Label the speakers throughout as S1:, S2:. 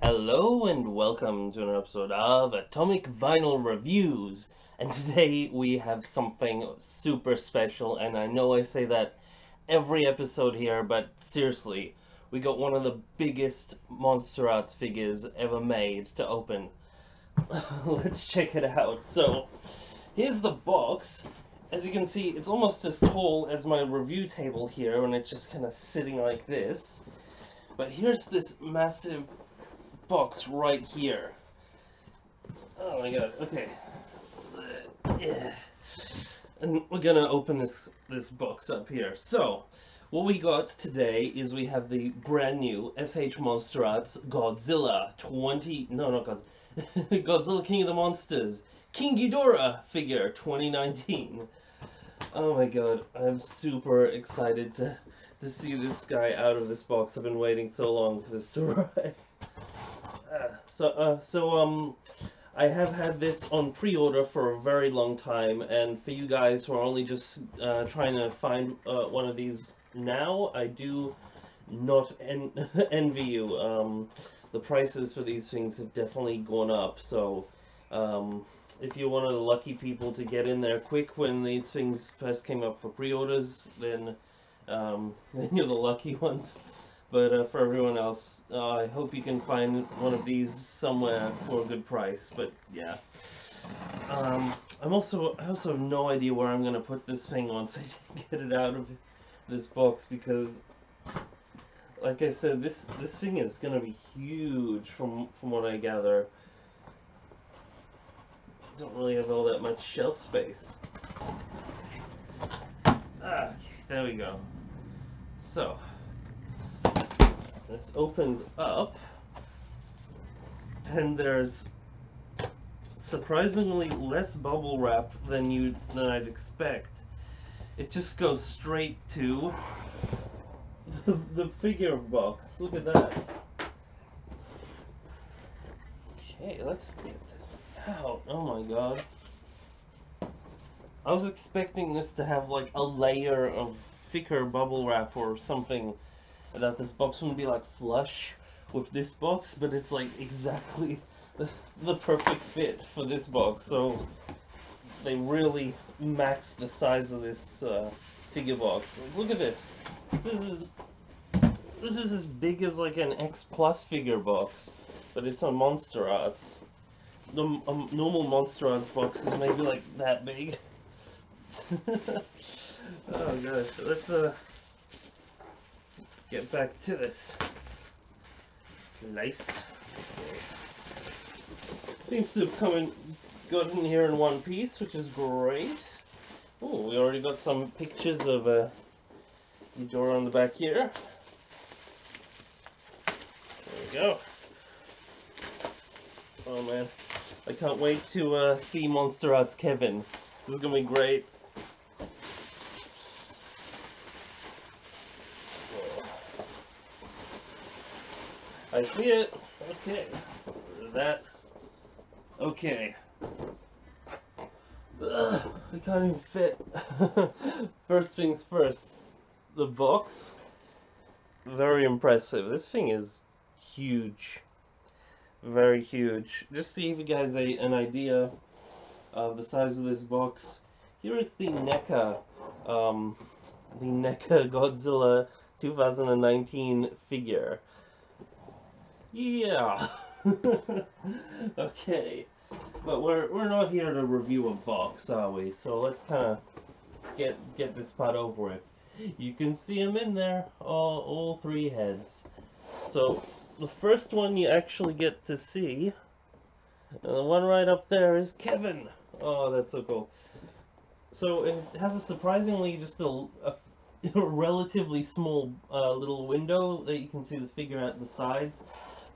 S1: Hello and welcome to another episode of Atomic Vinyl Reviews. And today we have something super special, and I know I say that every episode here, but seriously, we got one of the biggest MonsterArts figures ever made to open. Let's check it out. So, here's the box. As you can see, it's almost as tall as my review table here, and it's just kind of sitting like this. But here's this massive box right here. Oh my god, okay. And we're gonna open this box up here. So, what we got today is we have the brand new MonsterArts Godzilla Godzilla King of the Monsters King Ghidorah figure 2019. Oh my god, I'm super excited to see this guy out of this box. I've been waiting so long for this to arrive. I have had this on pre-order for a very long time, and for you guys who are only just trying to find one of these now, I do not envy you. The prices for these things have definitely gone up, so if you're one of the lucky people to get in there quick when these things first came up for pre-orders, then you're the lucky ones. But for everyone else, I hope you can find one of these somewhere for a good price. But yeah, I also have no idea where I'm gonna put this thing once I get it out of this box, because, like I said, this thing is gonna be huge from what I gather. I don't really have all that much shelf space. Ah, there we go. So this opens up, and there's surprisingly less bubble wrap than I'd expect. It just goes straight to the figure box. Look at that. Okay, let's get this out. Oh my god. I was expecting this to have like a layer of thicker bubble wrap or something, that this box wouldn't be like flush with this box, but it's like exactly the perfect fit for this box. So they really maxed the size of this figure box. Like, look at this. This is as big as like an X Plus figure box, but it's on MonsterArts. The normal MonsterArts box is maybe like that big. Oh gosh, let's get back to this. Nice. Okay. Seems to have gotten here in one piece, which is great. Oh, we already got some pictures of Ghidorah on the back here. There we go. Oh man, I can't wait to see MonsterArts Kevin. This is gonna be great. I see it. Okay. That. Okay. Ugh, I can't even fit. First things first. The box. Very impressive. This thing is huge. Very huge. Just to give you guys an idea of the size of this box, here is the NECA Godzilla 2019 figure. Yeah. Okay, but we're not here to review a box, are we? So let's kind of get this part over with. You can see them in there, all three heads. So the first one you actually get to see, and the one right up there is Kevin. Oh, that's so cool. So it has a surprisingly just a relatively small little window that you can see the figure at the sides.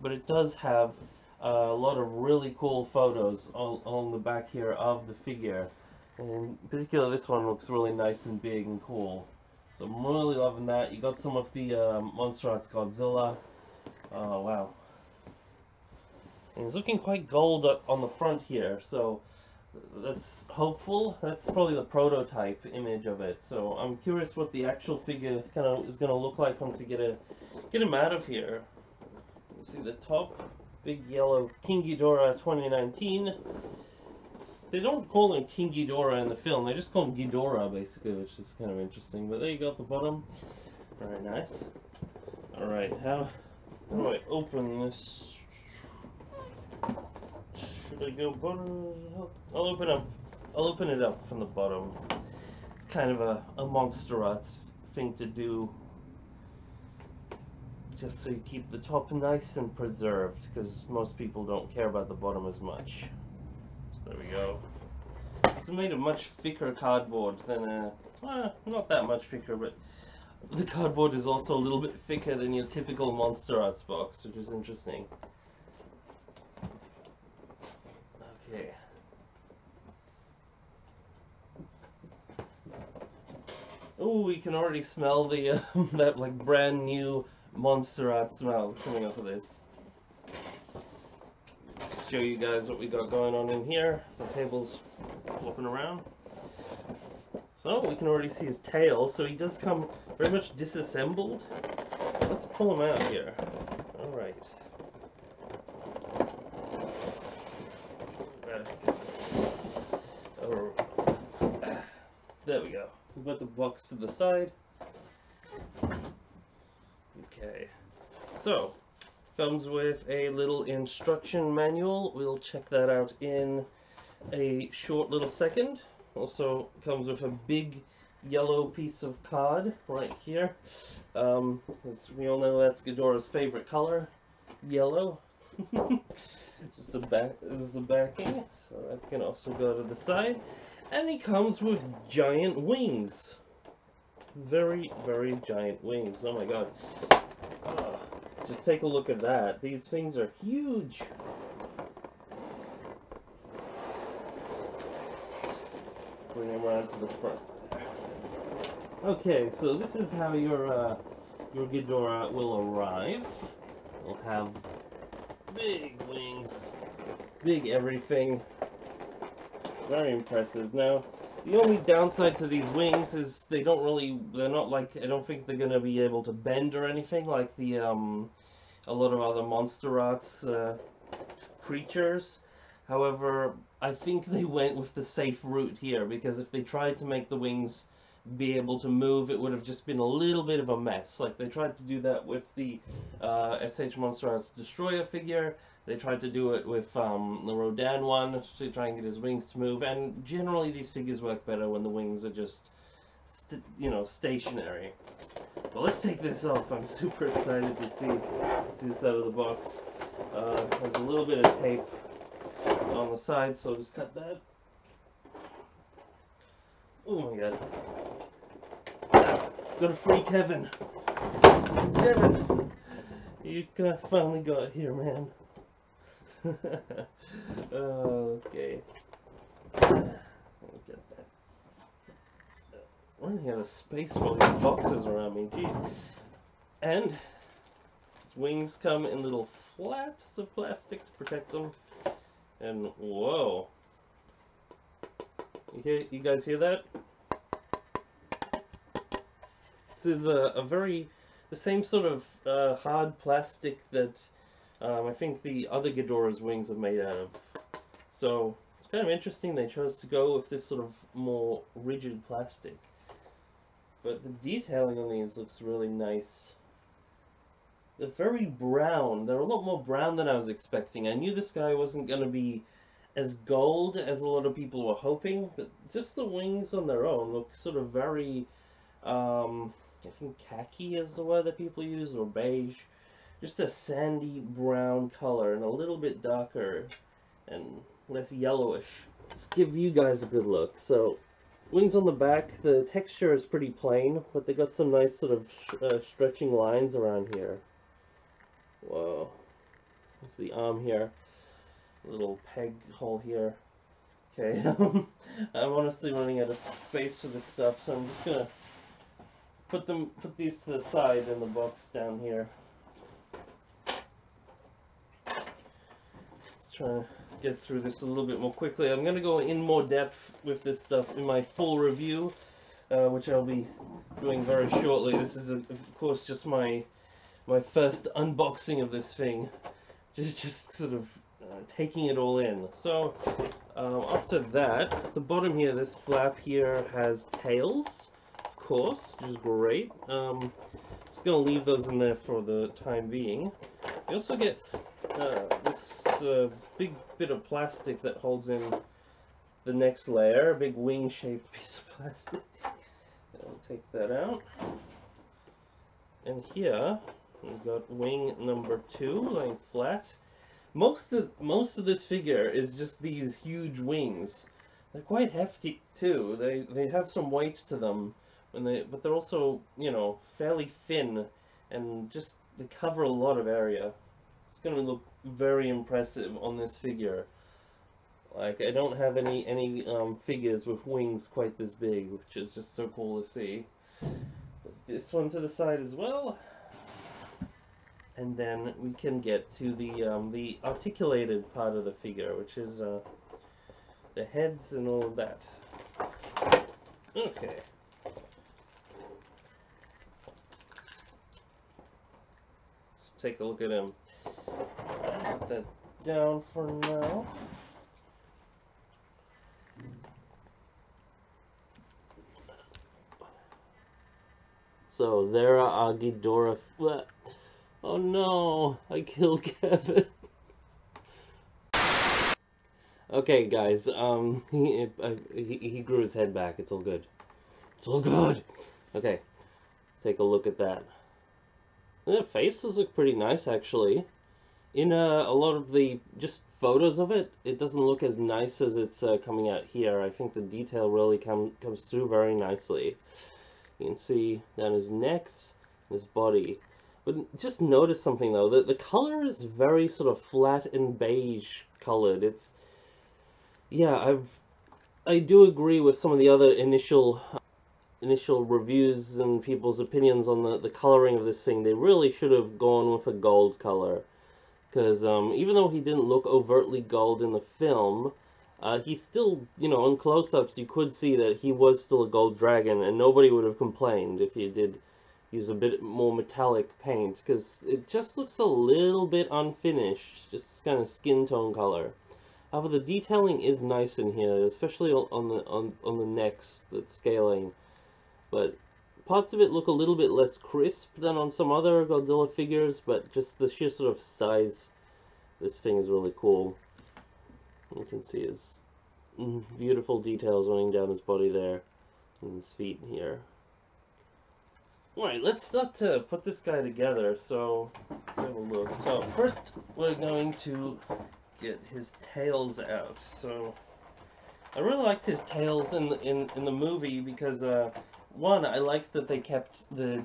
S1: But it does have a lot of really cool photos on the back here of the figure. And in particular, this one looks really nice and big and cool. So I'm really loving that. You got some of the MonsterArts Godzilla. Oh, wow. And it's looking quite gold on the front here, so that's hopeful. That's probably the prototype image of it. So I'm curious what the actual figure kind of is going to look like once you get him out of here. See the top big yellow King Ghidorah 2019. They don't call him King Ghidorah in the film, they just call him Ghidorah basically, which is kind of interesting. But there you go at the bottom. Very nice. Alright, how do I open this? Should I go bottom? I'll open it up from the bottom. It's kind of a MonsterArts thing to do, just so you keep the top nice and preserved, because most people don't care about the bottom as much. So there we go. It's made of much thicker cardboard than not that much thicker, but the cardboard is also a little bit thicker than your typical MonsterArts box, which is interesting. Okay. Oh, we can already smell the that like brand new MonsterArts smell coming off of this. Just show you guys what we got going on in here. The table's flopping around. So we can already see his tail, so he does come very much disassembled. Let's pull him out here. Alright. There we go. We'll put the box to the side. Okay. So, comes with a little instruction manual. We'll check that out in a short little second. Also comes with a big yellow piece of card right here. As we all know, that's Ghidorah's favorite color, yellow. Just the back is the backing, so that can also go to the side. And he comes with giant wings. Very, very giant wings. Oh my god. Just take a look at that. These things are huge. Bring him around to the front. Okay, so this is how your Ghidorah will arrive. It'll have big wings, big everything. Very impressive. Now, the only downside to these wings is they're not like, I don't think they're going to be able to bend or anything like the, a lot of other MonsterArts creatures. However, I think they went with the safe route here, because if they tried to make the wings be able to move, it would have just been a little bit of a mess. Like, they tried to do that with the MonsterArts Destroyer figure. They tried to do it with the Rodan one to try and get his wings to move, and generally these figures work better when the wings are just, stationary. But let's take this off. I'm super excited to see this out of the box. There's a little bit of tape on the side, so I'll just cut that. Oh my god. Gotta free Kevin. Kevin! You finally got here, man. Okay. Get that. Running out of space for all these boxes around me, jeez. And his wings come in little flaps of plastic to protect them. And whoa. You guys hear that? This is the same sort of hard plastic that I think the other Ghidorah's wings are made out of. So it's kind of interesting they chose to go with this sort of more rigid plastic. But the detailing on these looks really nice. They're very brown. They're a lot more brown than I was expecting. I knew this guy wasn't going to be as gold as a lot of people were hoping, but just the wings on their own look sort of very, I think khaki is the word that people use, or beige. Just a sandy brown color and a little bit darker and less yellowish. Let's give you guys a good look. So, wings on the back, the texture is pretty plain, but they got some nice sort of stretching lines around here. Whoa. That's the arm here. A little peg hole here. Okay, I'm honestly running out of space for this stuff, so I'm just gonna put these to the side in the box down here. Let's try to get through this a little bit more quickly. I'm gonna go in more depth with this stuff in my full review, which I'll be doing very shortly. This is, of course, just my first unboxing of this thing. just sort of taking it all in. So after that, the bottom here, this flap here has tails, of course, which is great. Just gonna leave those in there for the time being. You also get this big bit of plastic that holds in the next layer, a big wing-shaped piece of plastic. I'll take that out. And here we've got wing number 2 laying flat. Most of this figure is just these huge wings. They're quite hefty too. They have some weight to them, but they're also, you know, fairly thin, and just they cover a lot of area. It's going to look very impressive on this figure. Like, I don't have any figures with wings quite this big, which is just so cool to see. Put this one to the side as well. And then we can get to the articulated part of the figure, which is the heads and all of that. Okay. Let's take a look at him. Put that down for now. So there are Ghidorah. Oh no, I killed Kevin. Okay, guys, he grew his head back. It's all good. It's all good. Okay, take a look at that. The faces look pretty nice, actually. In a lot of the just photos of it, it doesn't look as nice as it's coming out here. I think the detail really comes through very nicely. You can see down his necks, his body. But just notice something though, the color is very sort of flat and beige colored. It's, yeah, I do agree with some of the other initial reviews and people's opinions on the coloring of this thing. They really should have gone with a gold color, because even though he didn't look overtly gold in the film, he still, you know, on close-ups you could see that he was still a gold dragon, and nobody would have complained if he did use a bit more metallic paint, because it just looks a little bit unfinished, just kind of skin tone color. However, the detailing is nice in here, especially on the necks, that's scaling. But parts of it look a little bit less crisp than on some other Godzilla figures, but just the sheer sort of size, this thing is really cool. You can see his beautiful details running down his body there, and his feet here. Alright, let's start to put this guy together, so let's have a look. So first we're going to get his tails out. So I really liked his tails in the movie because one, I liked that they kept the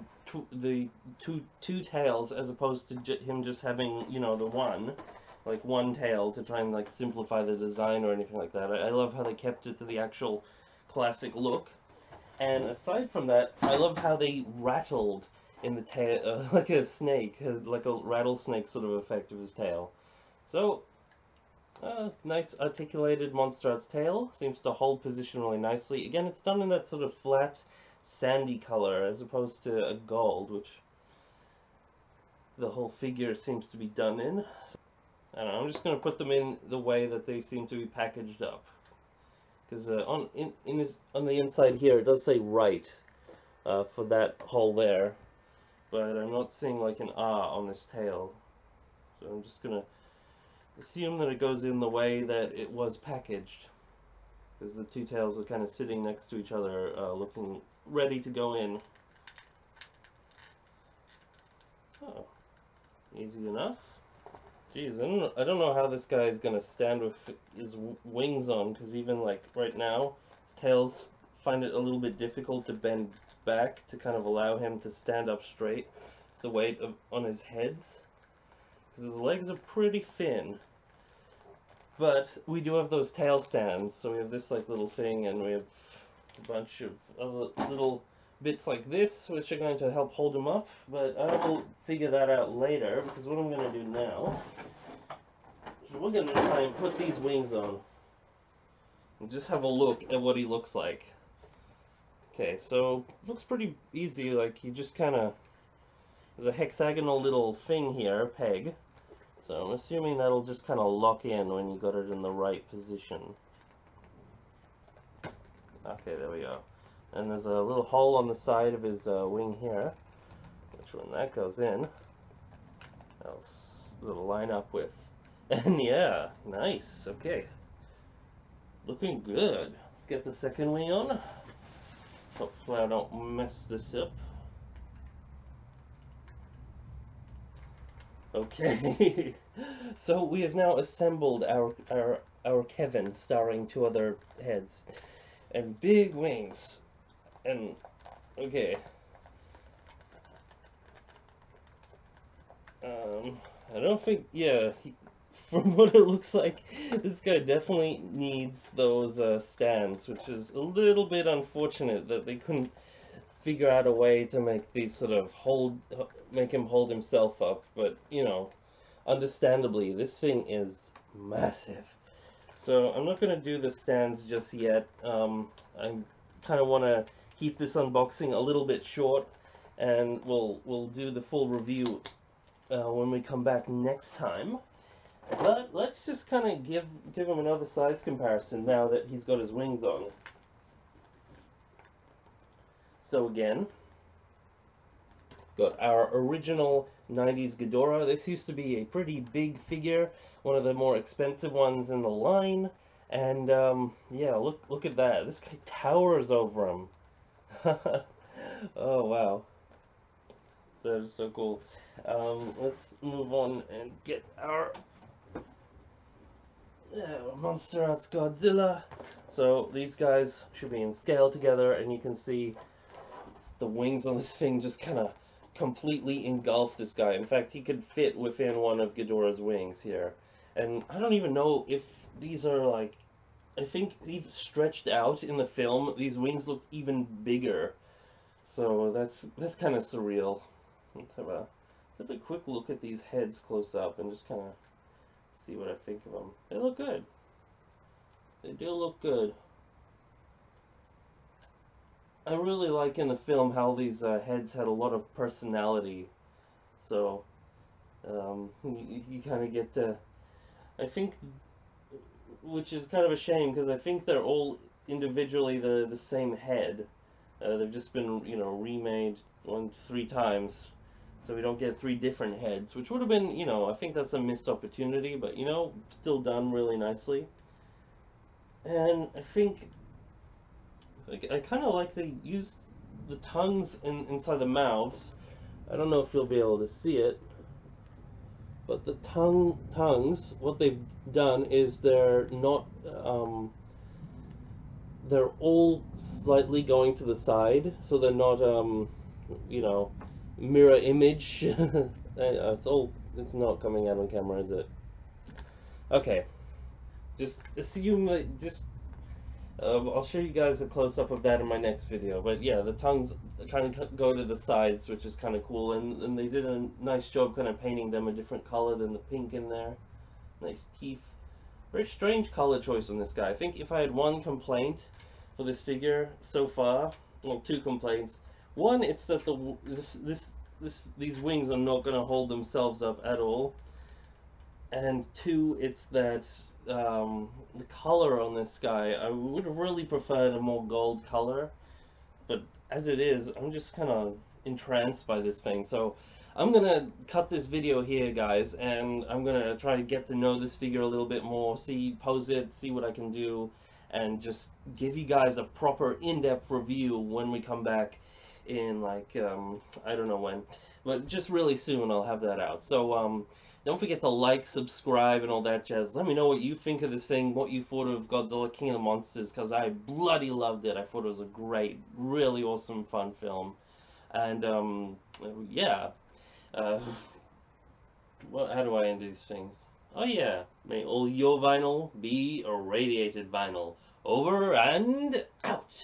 S1: two tails as opposed to him just having, you know, the one tail to try and like simplify the design or anything like that. I love how they kept it to the actual classic look. And aside from that, I loved how they rattled in the tail, like a snake, like a rattlesnake sort of effect of his tail. So, nice articulated MonsterArts tail. Seems to hold position really nicely. Again, it's done in that sort of flat, sandy color as opposed to a gold, which the whole figure seems to be done in. I don't know, I'm just going to put them in the way that they seem to be packaged up. Because on the inside here, it does say right for that hole there, but I'm not seeing like an R on this tail, so I'm just gonna assume that it goes in the way that it was packaged, because the two tails are kind of sitting next to each other, looking ready to go in. Oh, easy enough. Jeez, I don't know how this guy is gonna stand with his wings on, because even like right now, his tails find it a little bit difficult to bend back to kind of allow him to stand up straight. It's the weight on his heads, because his legs are pretty thin. But we do have those tail stands, so we have this like little thing, and we have a bunch of other little bits like this, which are going to help hold him up, but I will figure that out later, because what I'm going to do now is we're going to try and put these wings on and just have a look at what he looks like. Okay, so looks pretty easy. Like, he just kind of, there's a hexagonal little thing here, peg, So I'm assuming that'll just kind of lock in when you got it in the right position. Okay, there we go. And there's a little hole on the side of his wing here, which when that goes in, it'll line up with. And yeah, nice. Okay. Looking good. Let's get the second wing on. Hopefully I don't mess this up. Okay. So we have now assembled our Kevin, starring 2 other heads. And big wings. And okay. I don't think, yeah, from what it looks like, this guy definitely needs those stands, which is a little bit unfortunate that they couldn't figure out a way to make these sort of make him hold himself up. But, you know, understandably, this thing is massive. So I'm not going to do the stands just yet. I kind of want to keep this unboxing a little bit short, and we'll do the full review when we come back next time. But let's just kind of give him another size comparison now that he's got his wings on. So again, got our original 90s Ghidorah. This used to be a pretty big figure, one of the more expensive ones in the line. And yeah, look at that. This guy towers over him. Oh wow, that is so cool. Let's move on and get our MonsterArts Godzilla. So these guys should be in scale together, and you can see the wings on this thing just kind of completely engulf this guy. In fact, he could fit within one of Ghidorah's wings here. And I don't even know if these are like, I think they've stretched out in the film. These wings look even bigger. So that's kind of surreal. Let's have a quick look at these heads close up and just kind of see what I think of them. They look good. They do look good. I really like in the film how these heads had a lot of personality. So you kind of get to, I think, which is kind of a shame because I think they're all individually the same head. They've just been, you know, remade 3 times, so we don't get 3 different heads, which would have been, you know, I think that's a missed opportunity, but, you know, still done really nicely. And I think I kind of like they used the tongues inside the mouths. I don't know if you'll be able to see it, but the tongues, what they've done is they're not, they're all slightly going to the side, so they're not, you know, mirror image. It's not coming out on camera, is it? Okay, just assume that, I'll show you guys a close-up of that in my next video. But yeah, the tongues kind of go to the sides, which is kind of cool, and they did a nice job kind of painting them a different color than the pink in there. Nice teeth. Very strange color choice on this guy. I think if I had one complaint for this figure so far, well, 2 complaints. One, it's that these wings are not going to hold themselves up at all. And 2, it's that the color on this guy, I would have really preferred a more gold color, but as it is, I'm just kind of entranced by this thing. So I'm gonna cut this video here, guys, and I'm gonna try to get to know this figure a little bit more, pose it, see what I can do, and just give you guys a proper in-depth review when we come back in, like, I don't know when, but just really soon I'll have that out. So don't forget to like, subscribe, and all that jazz. Let me know what you think of this thing, what you thought of Godzilla King of the Monsters, because I bloody loved it. I thought it was a great, really awesome, fun film. And, yeah. Well, how do I end these things? Oh yeah, may all your vinyl be irradiated vinyl. Over and out.